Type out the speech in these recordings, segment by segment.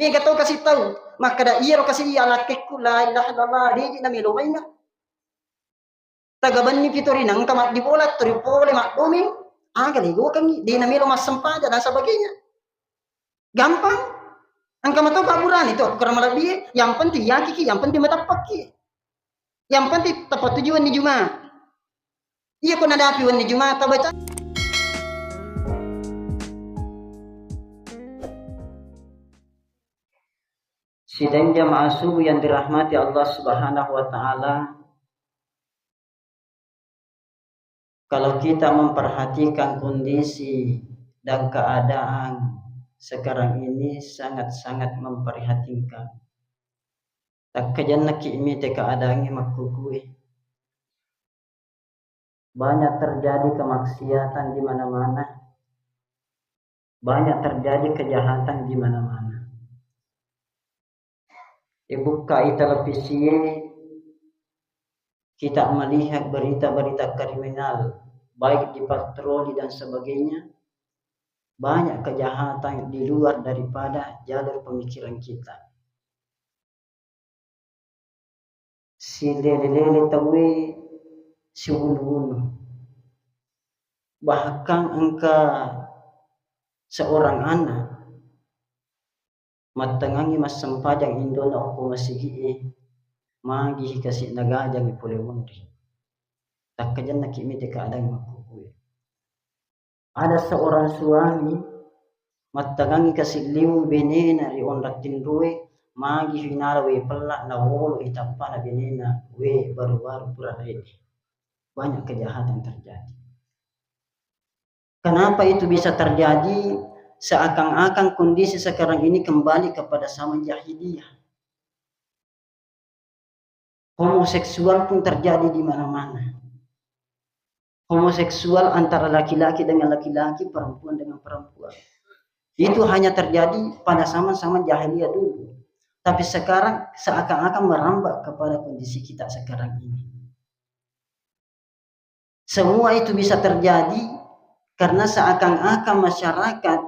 Mega to kasih tahu, maka da iya ro kasih iya lakekku la ilaha illallah di na milo may nga. Tagaban ni pitori nang tamat di bola tori pole mak domi. Gali go kan di na milo mas sempada dan sebagainya. Gampang. Ang kamato kaburan itu aku karena lebih yang penting ya kiki, yang penting mata paki. Yang penting tepat tujuan di Jumat. Iya kau nada api di Jumat baca. Sidang jamaah subuh yang dirahmati Allah Subhanahu wa taala. Kalau kita memperhatikan kondisi dan keadaan sekarang ini sangat-sangat memprihatinkan. Tak kajan nak imi te keadaannya makukui. Banyak terjadi kemaksiatan di mana-mana. Banyak terjadi kejahatan di mana-mana. Buka televisi, kita melihat berita-berita kriminal, baik di patroli dan sebagainya. Banyak kejahatan di luar daripada jalur pemikiran kita. Si lele-lele tawe, si unu-unu. Bahkan angka seorang anak matangangi mas sempajang indona opo masigi magi kasih nagajang ipole wundi. Tak kajan nakimi te keadaan makukui. Ada seorang suami matangangi kasih liu benena ri onratin ruwe magi hinara we pelak na wolo itapana benena we baru-baru pura ready. Banyak kejahatan terjadi. Kenapa itu bisa terjadi? Seakan-akan kondisi sekarang ini kembali kepada zaman jahiliyah. Homoseksual pun terjadi di mana-mana. Homoseksual antara laki-laki dengan laki-laki, perempuan dengan perempuan. Itu hanya terjadi pada zaman-zaman jahiliyah dulu. Tapi sekarang seakan-akan merambah kepada kondisi kita sekarang ini. Semua itu bisa terjadi karena seakan-akan masyarakat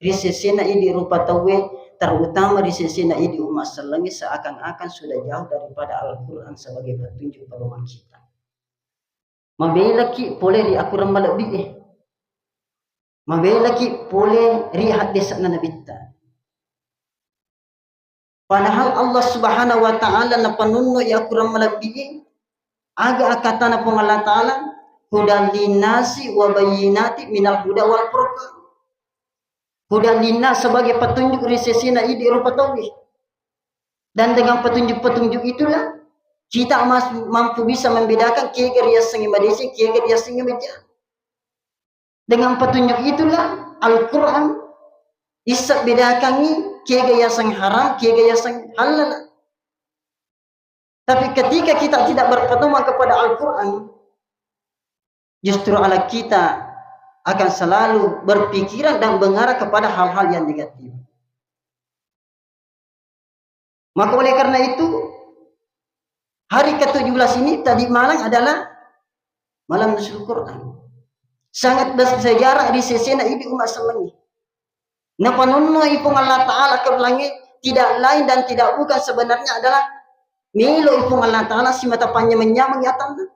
risesena ini rupa tawe, terutama risesena ini umat selangi seakan-akan sudah jauh daripada Al-Quran sebagai petunjuk pedoman kita. Mabela ki boleh di akuran malabih. Mabela ki boleh rihat desa na nabita. Padahal Allah Subhanahu wa taala na panunno ya akuran malabih aga akata na pong Allah taala hudan linasi wa bayyinati minal huda wal furqan. Hudan lina sebagai petunjuk risesina ini rupa tauhid. Dan dengan petunjuk-petunjuk itulah kita mampu bisa membedakan kiager yang sangi madesi, kiager yang sangi meja. Dengan petunjuk itulah Al-Quran bisa bedakan kiager yang sangi haram, kiager yang sangi halal. Tapi ketika kita tidak berpedoman kepada Al-Quran, justru ala kita akan selalu berpikiran dan mengarah kepada hal-hal yang negatif. Maka oleh karena itu, hari ke-17 ini tadi malam adalah malam nuzul Quran. Sangat bersejarah di sesena ini umat selangi. Napanunno ipung Allah Ta'ala ke langit tidak lain dan tidak bukan sebenarnya adalah milo ipung Allah Ta'ala si mata panjang menyamang yatanda.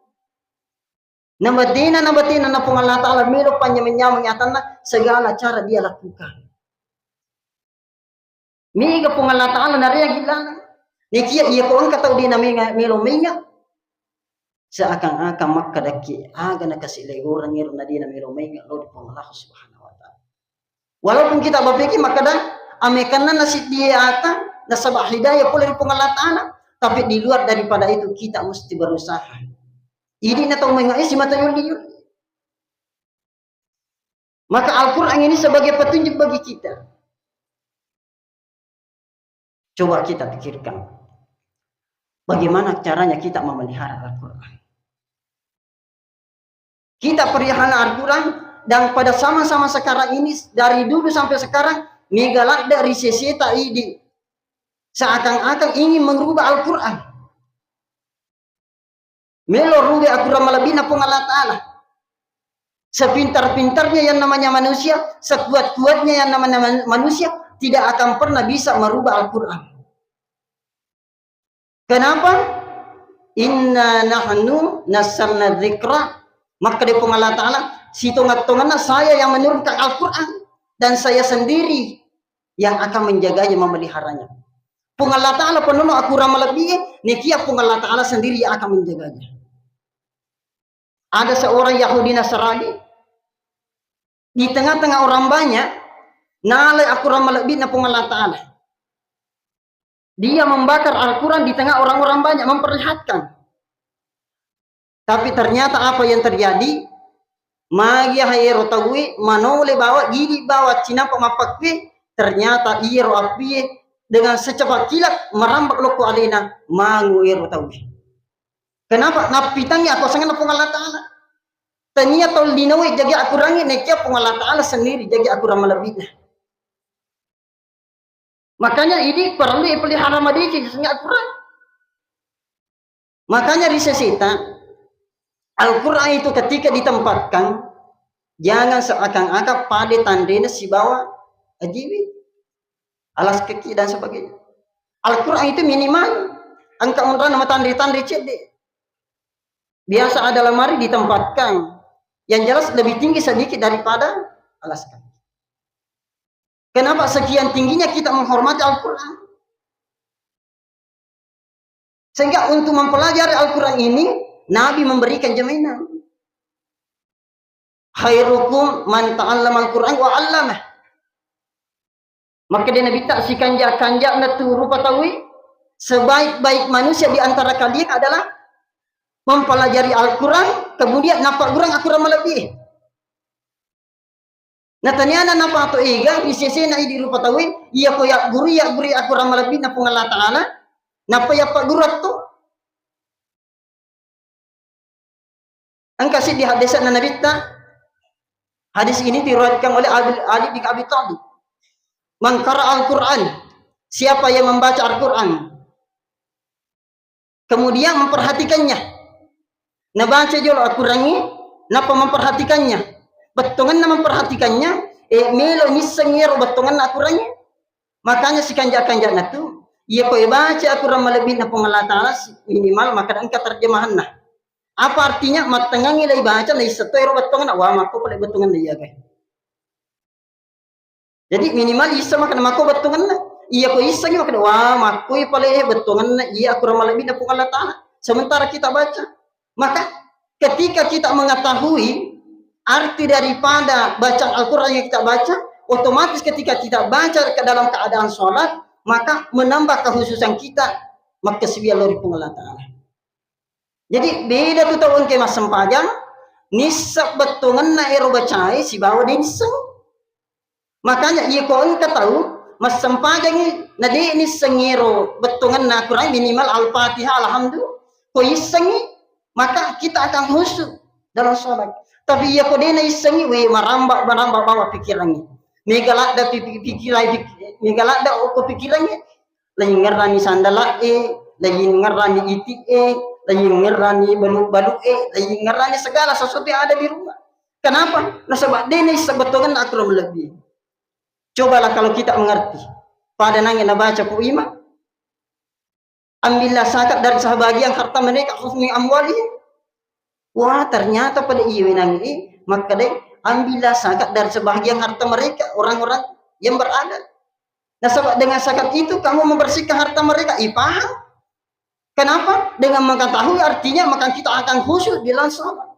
Nabatina na pong Allah Ta'ala milo panyamanya mengyatana segala cara dia lakukan. Miga pong Allah Ta'ala nariya gilana. Nikia iya ko ang kataw di na milo minga. Seakan-akan makadaki aga na kasi legoran ngiro na di na milo minga lo di pong Allah Subhanahu wa Ta'ala. Walaupun kita berpikir makadang amekanan nasi dia ata na sabah hidayah pula di pong Allah Ta'ala, tapi di luar daripada itu kita mesti berusaha. Ini natong mengais mata yuli. Maka Al-Quran ini sebagai petunjuk bagi kita. Coba kita pikirkan. Bagaimana caranya kita memelihara Al-Quran. Kita pelihara Al-Quran dan pada sama-sama sekarang ini dari dulu sampai sekarang megalak dari seseta ini. Seakan-akan ingin merubah Al-Quran. Melo rugi aku ramalabina pong Allah Ta'ala. Sepintar-pintarnya yang namanya manusia, sekuat-kuatnya yang namanya manusia, tidak akan pernah bisa merubah Al-Quran. Kenapa? Inna nahnu nazzalna dzikra, maka di Allah Ta'ala situngat-tungatna saya yang menurunkan Al-Quran dan saya sendiri yang akan menjaganya, memeliharanya. Pung Allah Ta'ala penuh Al-Quran melebihi, nikia pung Allah Ta'ala sendiri yang akan menjaganya. Ada seorang Yahudi Nasrani di tengah-tengah orang banyak, nalai Al-Quran melebihi na pung Allah Ta'ala. Dia membakar Al-Quran di tengah orang-orang banyak, memperlihatkan. Tapi ternyata apa yang terjadi? Magi hayero tawi manole bawa gigi bawa Cina pemapakwe, ternyata iro api dengan secepat kilat merambat loko alina mangu iro tawi. Kenapa? Napitangnya aku sangat pung Allah Ta'ala. Tania tol dinawi jaga aku rangi nekia pung Allah Ta'ala sendiri jaga aku ramalabina. Makanya ini perlu dipelihara madiki sehingga Al-Quran. Makanya risesita Al-Quran itu ketika ditempatkan jangan seakan-akan pada tandanya si bawah ajibi alas kaki dan sebagainya. Al-Quran itu minimal angka unra nama tanda-tanda cede. Biasa ada lemari ditempatkan yang jelas lebih tinggi sedikit daripada alas kaki. Kenapa sekian tingginya kita menghormati Al-Quran? Sehingga untuk mempelajari Al-Quran ini, Nabi memberikan jaminan. Khairukum man ta'allama Al-Quran wa 'allamah. Maka dia Nabi tak si kanjak-kanjak na tu rupa tawi, sebaik-baik manusia di antara kalian adalah mempelajari Al-Quran, kemudian nampak kurang Al-Quran melebihi. Natanya napa ato ega isese na idi rupa tawi iya ko ya guri aku ramalabin na pung Allah Ta'ala napa ya pak gurat to ang kasi di hadisan na nabita hadis ini diriwayatkan oleh Ali bin Abi Thalib man qara Al-Quran siapa yang membaca Al-Quran kemudian memperhatikannya nabaca jolo Al-Quran ini napa memperhatikannya betongan na memperhatikannya melo nisengero betongan na Al-Qurannya makanya si kanjak-kanjak na tu iya ko baca Al-Quran malebih na pung Allah Ta'ala minimal maka angka terjemahan na apa artinya matengang ilay baca na isatoy ro betongan na wa mako pala betongan na iya kay jadi minimal isa maka mako betongan na iya ko isang maka wa mako pala betongan na iya Al-Quran malebih na pung Allah Ta'ala sementara kita baca maka ketika kita mengetahui arti daripada bacaan Al-Quran yang kita baca, otomatis ketika kita baca ke dalam keadaan sholat, maka menambah kehususan kita, maka sebiar lori Allah Ta'ala. Jadi beda tu tahun ke mas sempajang, nisab betongan na ero bacai si bawa dinseng. Makanya iya ko engka tahu mas sempajang na di niseng ero betongan na Quran minimal Al-Fatihah alhamdulillah. Ko isengi maka kita akan khusyuk dalam sholat. Tapi ya kau dena isengi we marambak bawa pikirannya. Megalak da megalak da oko pikirannya. Lain ngerani sandala lain ngerani iti lain ngerani balu lain ngerani segala sesuatu yang ada di rumah. Kenapa? Nah sebab dena sebetulnya akram lebih. Cobalah kalau kita mengerti. Pada nangin baca pu ima. Ambillah zakat dari sebagian harta mereka khususnya amwali. Wah ternyata pada iya nangi maka deh ambillah zakat dari sebahagian harta mereka orang-orang yang berada. Nah sebab dengan zakat itu kamu membersihkan harta mereka. Paham? Kenapa? Dengan mengetahui artinya maka kita akan khusyuk di dalam sholat.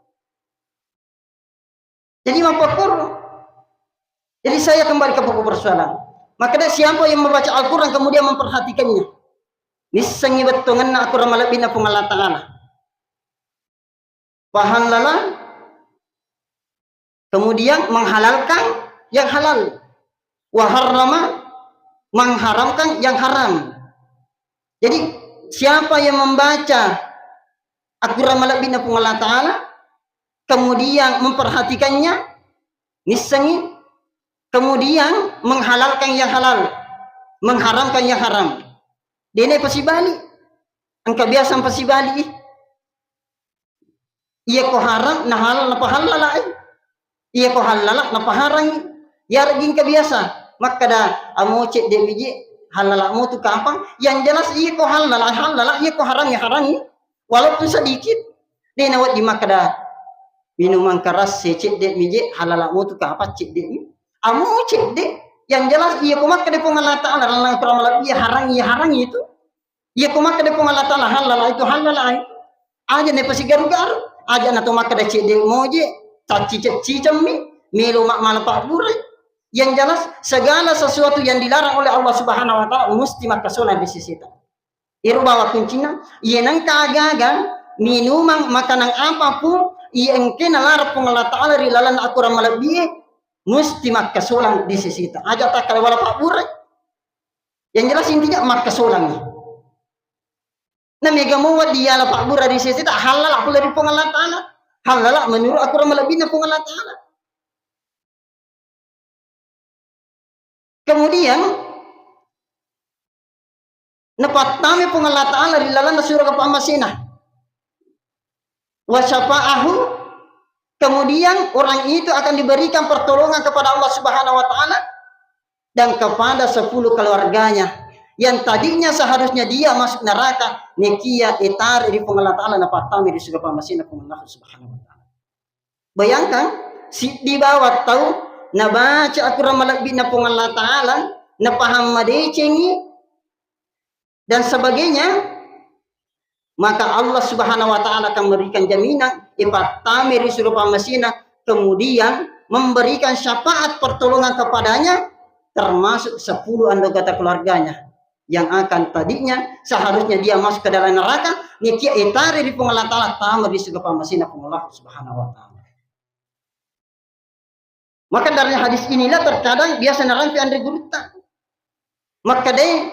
Jadi mempelajari. Jadi saya kembali ke pokok persoalan. Maka deh siapa yang membaca Al-Quran kemudian memperhatikannya. Nisengi betongan na Al-Quran malabina pung Allah Ta'ala. Paham lala, kemudian menghalalkan yang halal, waharrama mengharamkan yang haram. Jadi siapa yang membaca Al-Quran malabina pung Allah Ta'ala, kemudian memperhatikannya, nisengi, kemudian menghalalkan yang halal, mengharamkan yang haram. Dene pasibali, angka biasa pasibali. Iya ko haram, nah halal na pahalala Iya ko halala na paharang. Ya raging kebiasa. maka dah amo cek de biji halal mu tu kampang yang jelas iya ko halal iya ko haram walaupun sedikit dia nawat di maka dah minuman keras cek de biji halal mu tu apa cek de amo cek de yang jelas iya ko maka de Allah Taala Allah Taala iya harang itu iya ko maka de Allah Taala halal itu aja ne pasi garu-garu aja na to maka dah cek de moje caci melo mak malapak burai. Yang jelas segala sesuatu yang dilarang oleh Allah Subhanahu wa taala mesti maka solat di sisi itu. Iru bawa kuncinya, yenang kagagan minuman makanan apapun yang kena larang Allah Taala rilalan aturan malabi mesti maka solat di sisi itu. Aja tak kalau wala pak burai. Yang jelas intinya maka solat. Nah mega muat dia la pak burai di sisi itu halal aku dari Allah Taala. Halal menurut aturan malabi na Allah Taala. Kemudian napatami pong Allah Ta'ala rilalan na surah kepamasina wa syafa'ahu, kemudian orang itu akan diberikan pertolongan kepada Allah Subhanahu wa taala dan kepada 10 keluarganya yang tadinya seharusnya dia masuk neraka nikia itar di pong Allah Ta'ala napatami di surah kepamasina pong Allah Subhanahu wa taala. Bayangkan si di bawah tahu na baca Al-Quran malakbi na pong Allah Ta'ala na paham madecengi dan sebagainya, maka Allah Subhanahu wa taala akan memberikan jaminan ipatami risulu pamasina, kemudian memberikan syafaat pertolongan kepadanya termasuk 10 anggota keluarganya yang akan tadinya seharusnya dia masuk ke dalam neraka nikia itari di pong Allah Ta'ala tamat risulu pamasina pong Allah Subhanahu wa taala. Maka dari hadis inilah terkadang biasa narampi andre guruta. Maka deh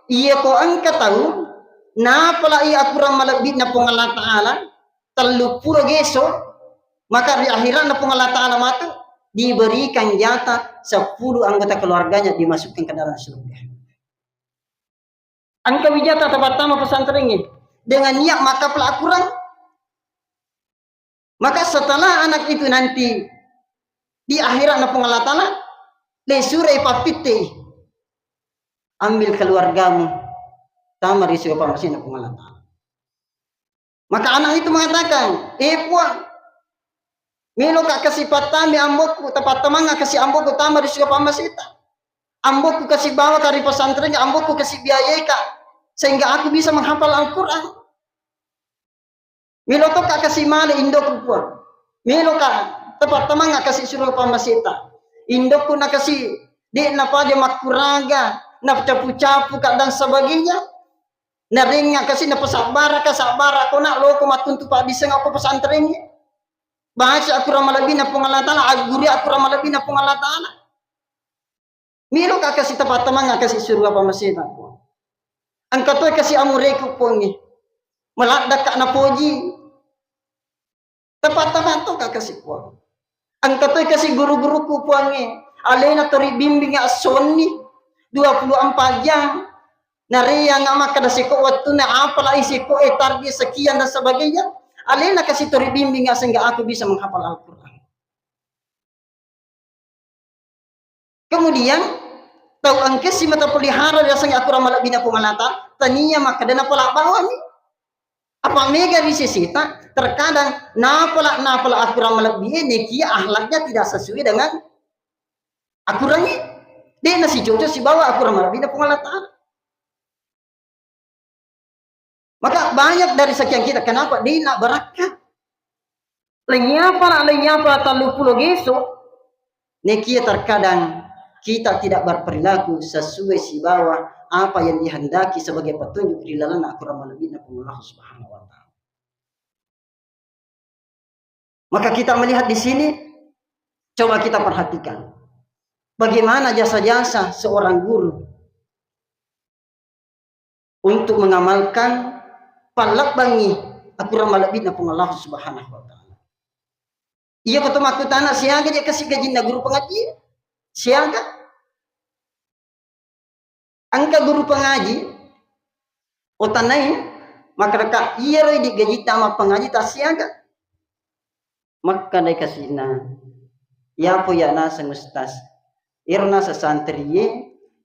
iya ko angka tahu na pala iya aturan malabit na pong Allah Ta'ala telu puro geso, maka di akhirat na pong Allah Ta'ala matu diberikan jatah 10 anggota keluarganya dimasukkan ke dalam surga. Angka wijata tempat tamu pesantren ini dengan niat maka pelakuran, maka setelah anak itu nanti di akhirat na pong Allah Ta'ala le surah ipapite ambil keluargamu tamar isu pamasin na pong Allah Ta'ala. Maka anak itu mengatakan puang milo ka kasih patami ambokku tepat temanga kasih ambokku tamar isu pamasita ambokku kasih bawa dari pesantrennya ambokku kasih biayai kak sehingga aku bisa menghafal Al-Quran. Milo to ka kasih mali indokku puang milo ka tepat teman nggak kasih suruh pamasita indokku nak kasih di napa dia makuraga nak capu-capu dan sebagainya naringnya kasih napa sabara aku nak lo matuntu pak bisa aku pesantrennya bahasa aku ramalabi na Allah Ta'ala aguri aku ramalabi na Allah Ta'ala milo ka kasih tepat teman nggak kasih suruh pamasita angkat tuh kasih amureku pongi meladak kak napoji tepat-tepat tuh kak kasih puang. Angkat tuh kasih guru-guruku puangi alena tori bimbing asoni 24 jam nariya nga maka dasiko waktu na apalah isiko target sekian dan sebagainya alena kasih tori bimbing sehingga aku bisa menghafal Al-Quran. Kemudian tahu angkes si mata pelihara dia sehingga aku ramal bina pengalata taninya maka dana pola bawah ni apa mega di sisita terkadang napala aku ramal bina kia ahlaknya tidak sesuai dengan aturannya dia nasi jojo si bawa aku ramal bina pengalata. Maka banyak dari sekian kita kenapa dia nak berakat lenyapa talu pulau geso nekia terkadang kita tidak berperilaku sesuai si bawah apa yang dihendaki sebagai petunjuk di dalam Al-Quran Allah Subhanahu wa taala. Maka kita melihat di sini, coba kita perhatikan bagaimana jasa-jasa seorang guru untuk mengamalkan palakbangi Al-Quran Allah Subhanahu wa taala. Ia ketemu aku tanah siaga dia kasih gaji guru pengaji siaga. Angka guru pengaji otanai maka dekat iya roi di gaji tama pengaji tak siaga maka dia kasih na ya po ya na sang ustaz irna sa santri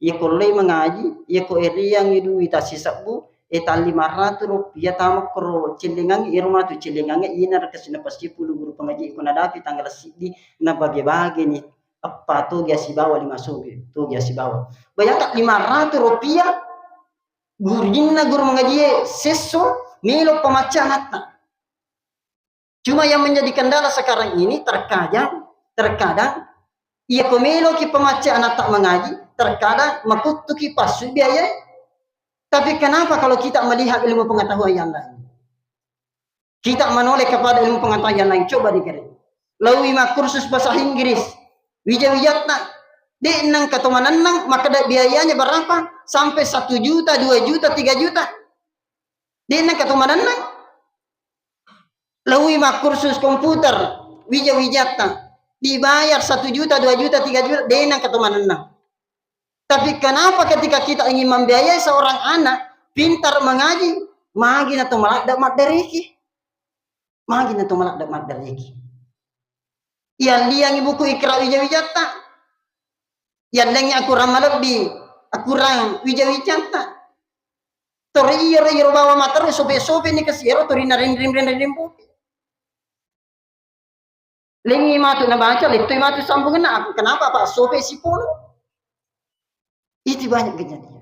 ye kollei mengaji ye ko yang duit asisabu eta 500 rupiah tamak koro cilingang irma tu cilingang ina kasina pasti 10 guru pengaji ko nadapi tanggal sidi na bagi-bagi ni apa tuh dia si bawa 5 sugi tuh dia si bawa bayangkan 500 rupiah gurinna guru mengaji seso melo pemacanata. Cuma yang menjadi kendala sekarang ini terkadang ia komelo ki pemaca anak tak mengaji, terkadang makutuki pasu biaya. Tapi kenapa kalau kita melihat ilmu pengetahuan yang lain? Kita menoleh kepada ilmu pengetahuan yang lain. Coba dikira. Lalu kursus bahasa Inggris, wijat-wijatna, di nang katomanan nang, maka biayanya berapa? Sampai 1 juta, 2 juta, 3 juta. Di nang katomanan nang. Lalu kursus komputer, wijat-wijatna, dibayar 1 juta, 2 juta, 3 juta, di nang katomanan nang. Tapi kenapa ketika kita ingin membiayai seorang anak pintar mengaji, magin atau malak dak madariki. Magin atau malak dak madariki. Yang liang buku Iqra wijat-wijata. Yang lengi aku ramalabbi, aku rang wijat-wijata. Tori iyo bawa mater sobe-sobe ni kasiero tori na rim buku. Lengi matu na baca, letoy matu sambungan na aku. Kenapa Pak? Sobe si polo. Itu banyak kejadian.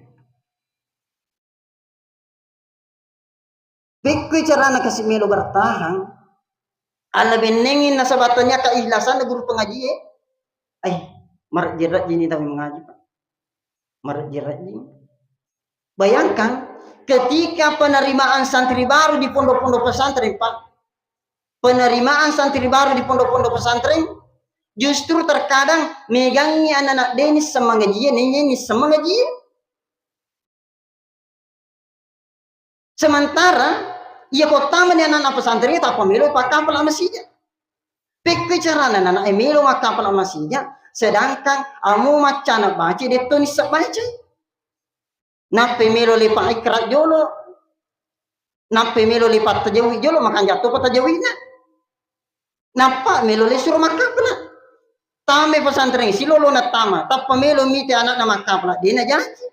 Beku cara nak kasih melo bertahan. Ala benengin nasabatannya keikhlasan na guru pengaji. Marak jerat jini tahu mengaji Pak. Marak jerat jini. Bayangkan ketika penerimaan santri baru di pondok-pondok pesantren Pak. Penerimaan santri baru di pondok-pondok pesantren justru terkadang megangnya anak-anak Denis semangaji, ini semangaji. Sementara ia kota mana anak-anak pesantren tak pemilu pakai pala masjid. Pek cara anak-anak emilu makan pala masjid, sedangkan amu macam baca dia tulis baca. Nak pemilu lipat ikrar jolo, nak pemilu lipat tajawid jolo makan jatuh pada tajawidnya. Napa melo le suruh makapla. Tame pesantren silolo na tama, tap pamelo mite anak na makapla, di na janji.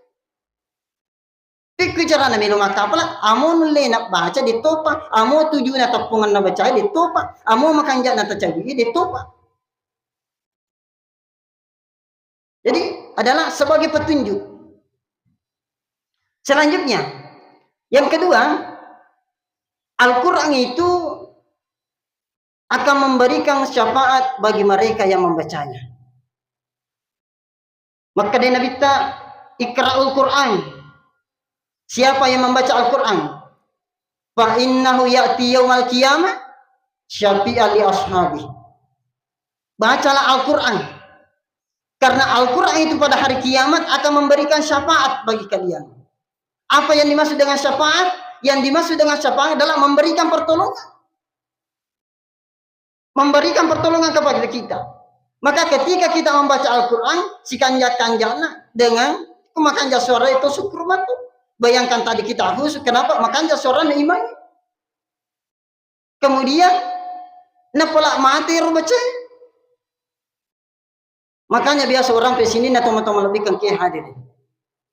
Pikir cara na melo makapla, amo le na baca di topa, amo tuju na tapungan na baca di topa, amo makanja na tacawi di topa. Jadi adalah sebagai petunjuk. Selanjutnya, yang kedua, Al-Quran itu akan memberikan syafaat bagi mereka yang membacanya. Maka dia Nabi Iqra'ul Quran. Siapa yang membaca Al-Quran? Fa innahu ya'ti yaumal qiyamah syafi'an li ashabi. Bacalah Al-Quran. Karena Al-Quran itu pada hari kiamat akan memberikan syafaat bagi kalian. Apa yang dimaksud dengan syafaat? Yang dimaksud dengan syafaat adalah memberikan pertolongan. Memberikan pertolongan kepada kita. Maka ketika kita membaca Al-Quran, si kanjak-kanjakna dengan kemakanja suara itu syukur batu. Bayangkan tadi kita khusus, kenapa makanja suara iman. Kemudian, napalak mati baca. Makanya biasa orang pesini na teman-teman lebih kan kiai hadir.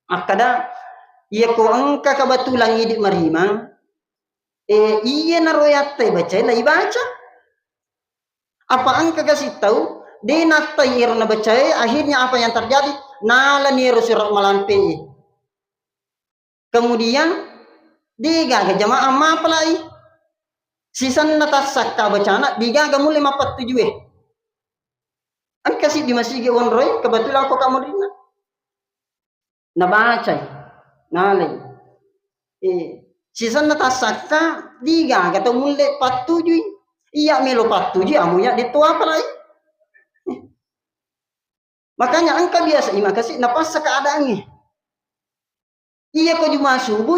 Akada, ia ko angka kebetulan hidup merimang, iya naroyat baca, lah baca. Apa angka kasih tahu di natayir na baca akhirnya apa yang terjadi nala ni surat malampi. Kemudian digaga jamaah mapalai sisan natasakka bacana digaga mulai 47 an kasih di masjid Onroy kebetulan aku kamu dina na baca nalai sisan natasakka digaga to mulai 47. Iya melo patuji amunya ditua apa lagi? Makanya angka biasa ima kasih napas keadaannya. Iya ko cuma subuh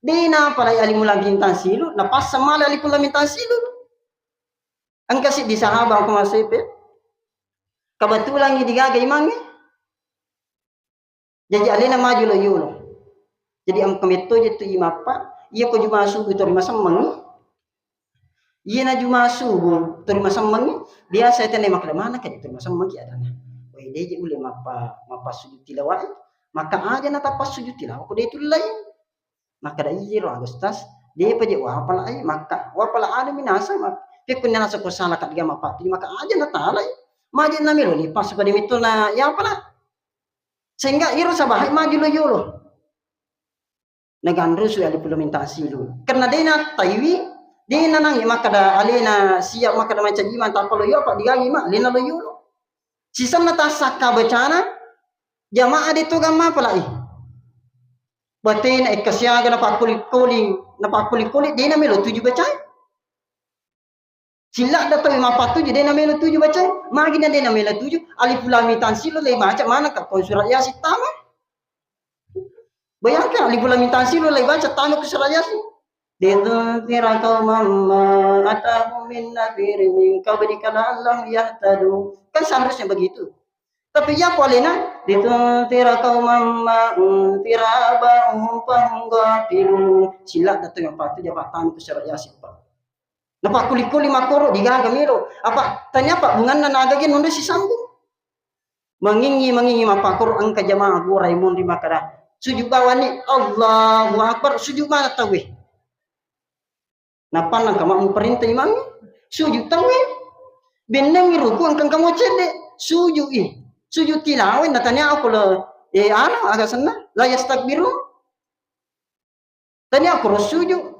dina pala alimul gintan silu napas sama alimul gintan silu. Angka sih di sahabang ko masipe. Kebetulan ini digaga imangnya. Jadi alina maju lo yulo. Jadi am kemeto itu imapa. Iya ko cuma subuh itu lima semang. Iya na juma subuh terima samang biasa itu nema kada mana kan terima samang ki adana. dia je ule mapa sujud tilawah maka aja na tapas sujud tilawah ko itu lain maka da iro agustas dia pa je wa pala ai maka wa pala ada minasa mak pe kun na sa ko sala kat ga mapati maka aja na talai maje na melo ni pas pa dimito na ya pala sehingga iro sa bahay maju lo yolo nagandro su ali implementasi lo karena dia na taiwi dia na nang maka da alena siap maka da macam iman tak lo yo pak digagi mak lena lo yolo sisam na tasaka bacana jamaah dito gamma pala batin kasyaga na pakuli dia na melo tujuh bacai sila da tahu mapa tujuh dia na melo tujuh bacai magi na dia na melo tujuh alif lam mim tansil le baca mana ka surat yasin tama bayangkan alif lam mim tansil le baca tama ke surat yasin lidhira qauman atahum min nadhirin min qablika la'allahum yahtadun kan seharusnya begitu tapi ya polena lidhira qauman unzira ba'hum fahum ghafilun sila da tahu mapa tujuh tama ke surat yasin pak napa kuli-kuli makoro digaga miro apa tanya pak bungan na nagagin nundo si sambung mengingi mapa Quran ka jamaah gurai mon di makara sujud bawani Allahu akbar sujud mana tawe napa nang kama mu perintah imam sujud tawe beneng ruku angkang kamu cede sujud tilawah natanya aku lo agak senang la yastakbiru tanya aku sujud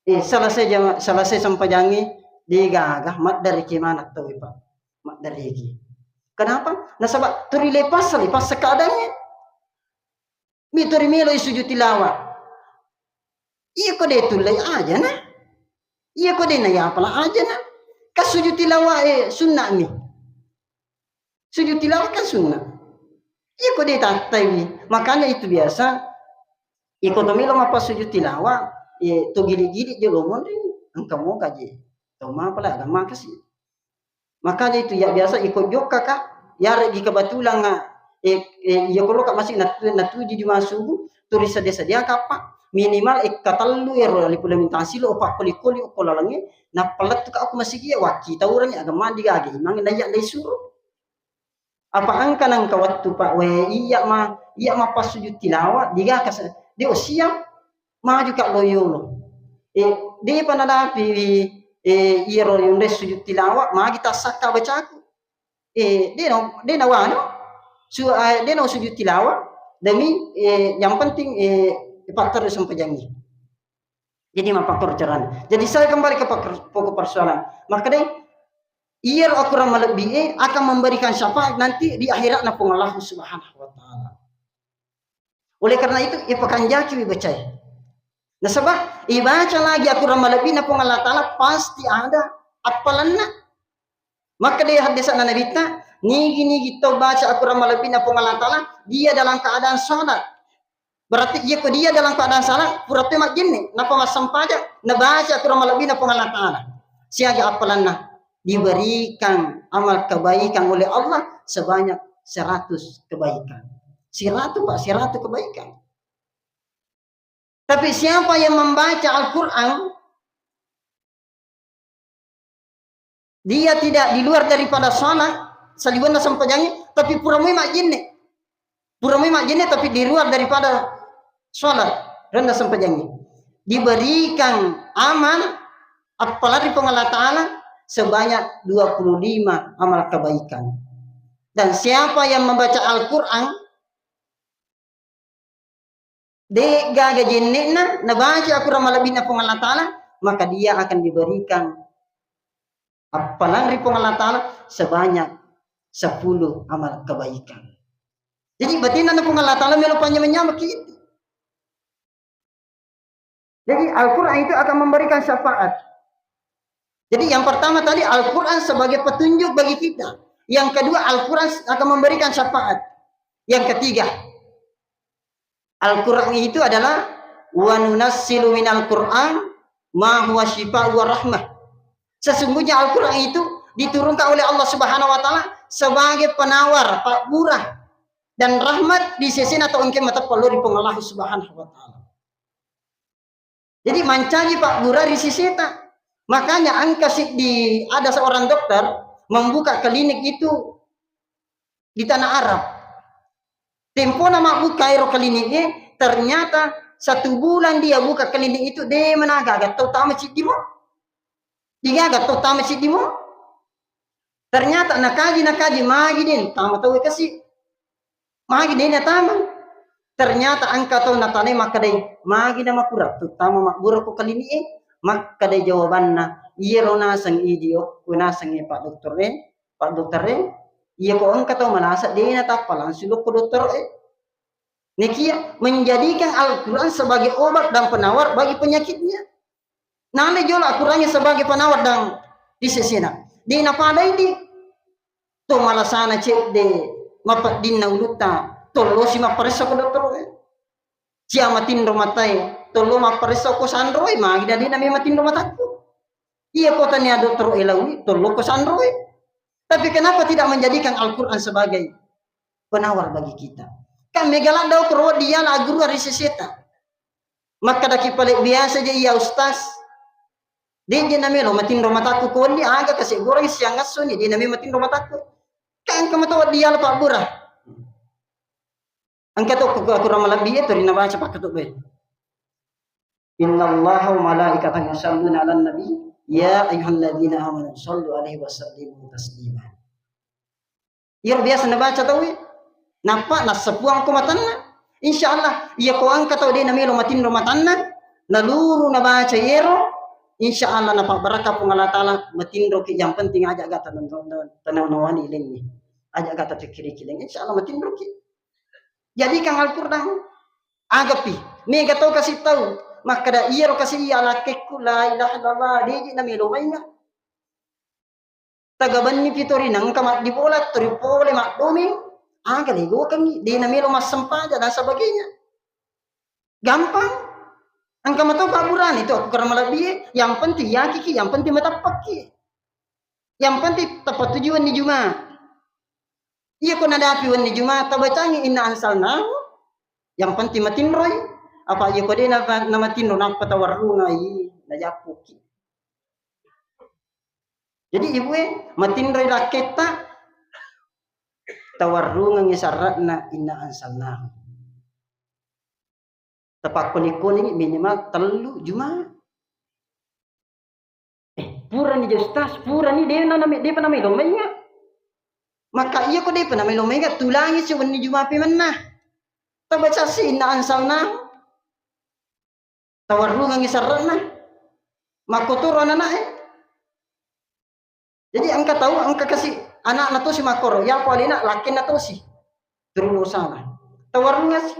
selesai sampai jangi digagah mat dari gimana tahu pak mat dari iki kenapa nasabak turi lepas sekadangnya mi turi melo sujud tilawah iya kode tulai aja nah iya kode na ya pala aja nah kas sujud tilawah sunnah mi sujud tilawah kan sunnah iya kode tatai makanya itu biasa ikonomi lo apa sujud tilawah to gili-gili je lomon engkau mau kaji tau ma pala agama kasih makanya itu ya biasa ikut jok kakak ya regi kebetulan ya kalau kak masih natuji di masubu turis sedia kapa minimal katallu ya ro implementasi lo pak kuli okolalangi na pelet tu aku masih dia waki tahu orang agama digagi mang dayak dai suruh apa angka nang waktu pak iya ma pas sujud tilawah diga kas dia siap maju kak loyolo dia panadapi iro yung sujud tilawah magi tasaka bacaku dia wano dia sujud tilawah demi yang penting faktor sampai jangi jadi faktor jalan jadi saya kembali ke pokok persoalan maka deh ia akuran melebihi akan memberikan syafaat nanti di akhirat na Allah Subhanahu wa taala oleh karena itu ipakan jaki bacai nah sebab ibaca lagi aku ramalabi na pong Allah Ta'ala pasti ada apalan na maka dia hadis na nabita nigi to baca aku ramalabi na pong Allah Ta'ala dia dalam keadaan salat berarti dia dalam keadaan salat pura-pura mak gini napa masampaja na baca aku ramalabi na pong Allah Ta'ala siaga apalan na diberikan amal kebaikan oleh Allah sebanyak 100 kebaikan 100 kebaikan. Tapi siapa yang membaca Al-Quran, dia tidak di luar daripada sholat, salibana sampajangi, tapi puramui mak jinne, tapi di luar daripada sholat, rendah sampajangi. Diberikan amal, apalagi Allah Ta'ala, sebanyak 25 amal kebaikan. Dan siapa yang membaca Al-Quran, de gaga jennena nabaca aku ramalabin na Allah Ta'ala maka dia akan diberikan apalan ripong Allah Ta'ala sebanyak 10 amal kebaikan. Jadi batin na Allah Ta'ala melo panjang begitu. Jadi Al-Quran itu akan memberikan syafaat. Jadi yang pertama tadi Al-Quran sebagai petunjuk bagi kita. Yang kedua Al-Quran akan memberikan syafaat. Yang ketiga Al-Quran itu adalah wa nunassilu minal Quran ma huwa syifaa wa rahmah. Sesungguhnya Al-Quran itu diturunkan oleh Allah Subhanahu wa taala sebagai penawar, murah dan rahmat di sisi atau engke mata perlu di Allah Subhanahu wa taala. Jadi mancani Pak Murah di sisi ta. Makanya ada seorang dokter membuka klinik itu di tanah Arab. Tempo nama buka aero klinik ternyata 1 bulan dia buka klinik itu dia menaga gatau tahu masjid di mo. Dia gatau tahu masjid di mo. Ternyata nakaji magi din tama tahu kasih. Magi din na tama. Ternyata angka tahu natane makadai magi nama kurap terutama mak buruk ko klinik makadai jawabanna iya rona sang idio kuna sang Pak dokter iya ko angka tahu manasa dia na tapalan suluk ko dokter Nekia menjadikan Al-Quran sebagai obat dan penawar bagi penyakitnya. Nane jola Al-Qurannya sebagai penawar dan disesena. Di napada ini to malasana cek de mapat dinna uluta tollo si mapareso ko dokter. Cia matindo matai tollo mapareso ko sandroi magi dadi nami matindo mataku. Iya kota ni dokter elawi tollo ko sandroi. Tapi kenapa tidak menjadikan Al-Quran sebagai penawar bagi kita? Kan megalan daw kuro dia la guru ari seseta. Maka daki paling biasa je iya ustaz. Dia je namelo matindo mataku ko ni aga kasi goreng siang aso ni dia nami matindo mataku. Kan kamatawa dia la Pak Burah. Angkat ko ramalabi itu rina baca pakato be. Innallaha wa malaikatahu yusalluna 'alan nabi ya ayyuhalladzina amanu shallu 'alaihi wa sallimu taslima. Iya biasa nabaca tahu nampak na sepuang ko matanna insyaallah iya ko angka tahu dia namelo matindo matanna naluru na baca yero insyaallah na baraka pun Allah taala matindo ki yang penting aja gata tanawani ilmu aja gata tikiri-kiling insyaallah matindo ki jadi kang Al-Qur'an agapi mega tahu kasih tahu maka da yero kasih iya lakeku la ilaha illallah dia namelo mainga tagaban ni pitori nang kamat di bola tripole mak doming agak lego kami di namilo mas sempaja dan sebagainya gampang angka mata kaburan itu aku karena lebih yang penting ya kiki yang penting mata paki yang penting tepat tujuan di Jumat iya kau nada api di Jumat tabacangi inna ansalna yang penting matin roy apa aja kau dia nama tinro nak patawaruna i najapuki jadi ibu matin roy raketa tawarrungan isaratna inna ansalna tapak kuning minimal telu Jumat pura ni justas pura ni dia panami lomenga maka iya ko dia panami lomenga tulangi si wani Jumat pi manna tabaca si inna ansalna tawarrungan isaratna makoturon na jadi angka tahu angka kasih anak na to si makoro ya palina laki na to si truno sana tawarunga si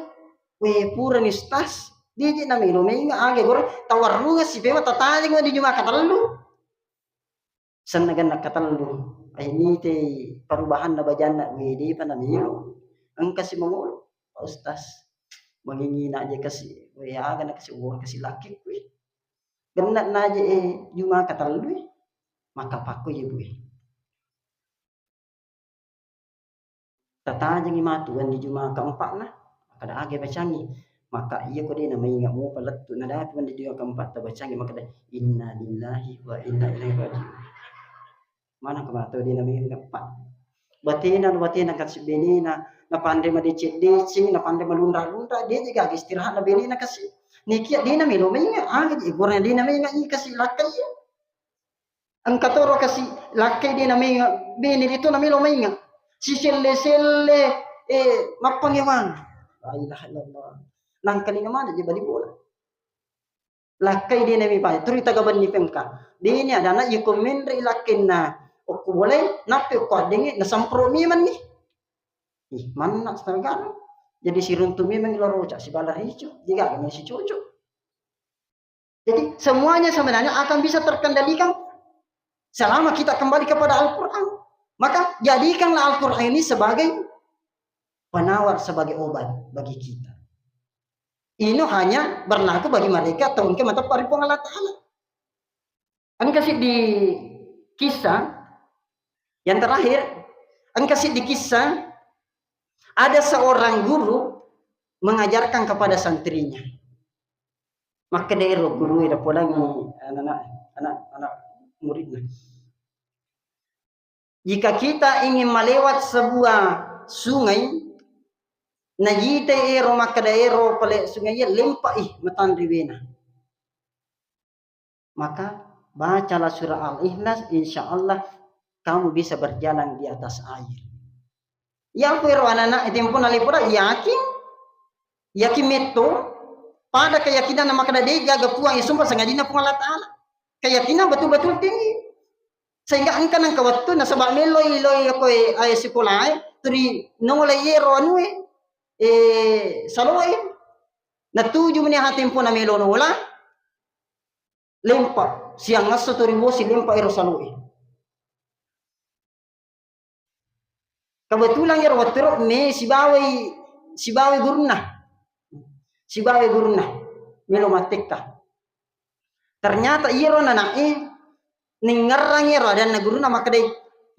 we pura ni stas di na milo menga age gor tawarunga si pewa tatali ngo di Jumat katalu sanagan nakatalu ay ni te perubahan na bajana we di pa na milo ang kasi mangulo ustaz mangingina aja kasi we aga na kasi uor kasi laki we ganna na aja Jumat katalu maka paku ye bu tata jangi matuan di Jumat keempat nah kada age bacangi maka iya ko dia namai ingat mo palettu nada tuan di Jumat keempat tabacangi maka inna lillahi wa inna ilaihi raji'un mana kemato dia namai keempat batina kasih benina na pandai ma dicit na pandai malundra dia juga istirahat na benina kasih nikia dia namai lo mainga age gornya dia namai ingat kasih lakai angkatoro kasih lakai dia namai beni itu namai lo mainga si selle mapangewan la ilaha illallah nang kali mana je bali bola lakai dia nabi pa turi tagaban ni pengka dia ni ada na yukumin re lakinna oku boleh nape ko dengi na sampro mi man ni ih man nak setengah jadi si runtu mi mengiloro cak si bala hijau jika kami si cucu jadi semuanya sebenarnya akan bisa terkendalikan selama kita kembali kepada Al-Qur'an. Maka jadikanlah Al-Quran ini sebagai penawar, sebagai obat bagi kita. Ini hanya berlaku bagi mereka tahun ke mata paripurna Allah Ta'ala. An kasih di kisah yang terakhir, an kasih di kisah ada seorang guru mengajarkan kepada santrinya. Maka dia guru ida pulang anak muridnya. Jika kita ingin melewat sebuah sungai na yite ero makada ero pale sungai lempa matan riwena. Maka bacalah surah Al-Ikhlas, insya Allah kamu bisa berjalan di atas air. Yang pero anak itu pun alipura yakin meto pada keyakinan nama kada jaga puang isumpa sangadina pun Allah Ta'ala. Keyakinan betul-betul tinggi. Sehingga angka nang kawattu na sabak meloy ako ay sekolah turi nongolay yero saloy natuju mani hatim po na melo wala lempa siang ngaso turi mo si lempa ero saloy. Kebetulan yero watero me sibawai guruna melo matekka. Ternyata yero na ningarang yero dan na guruna makadai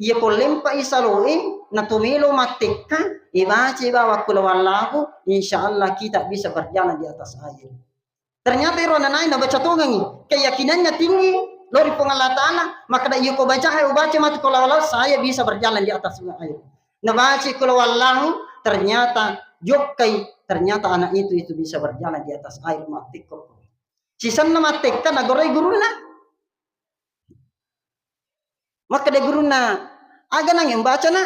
iya ko lempa isaloy na tumelo matekka ibaca bawa kulawallahu, insyaallah kita bisa berjalan di atas air. Ternyata iro nanay na baca tongangi keyakinannya tinggi lori Allah Ta'ala, maka iya ko baca matu kulawallahu saya bisa berjalan di atas air. Na baca kulawallahu ternyata jokai ternyata anak itu bisa berjalan di atas air matekko. Sisan na matekka na goray guruna. Maka de guruna aga nang yang baca na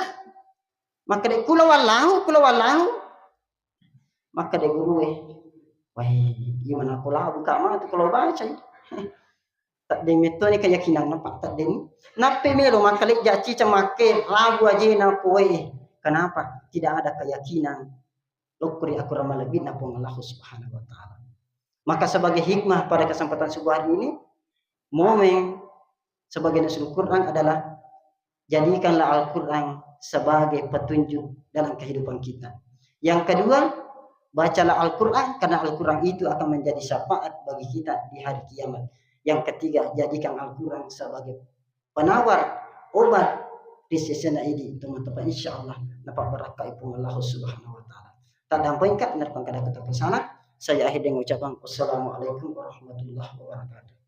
maka de kulawallahu maka de guru wah gimana kula buka mah tu kalau baca tak de meto ni keyakinan nampak tak de nape melo maka lek jaci camake ragu aja na kowe kenapa tidak ada keyakinan lokuri aku ramal lebih na Allah Subhanahu wa taala. Maka sebagai hikmah pada kesempatan subuh hari ini momen sebagai nusul Quran adalah jadikanlah Al-Quran sebagai petunjuk dalam kehidupan kita. Yang kedua, bacalah Al-Quran karena Al-Quran itu akan menjadi syafaat bagi kita di hari kiamat. Yang ketiga, jadikan Al-Quran sebagai penawar obat di sisi ini teman-teman, insyaallah dapat berkah ipung Allah Subhanahu wa taala. Tak dampaikan nerpang kada kata pesana. Saya akhir dengan ucapan wassalamualaikum warahmatullahi wabarakatuh.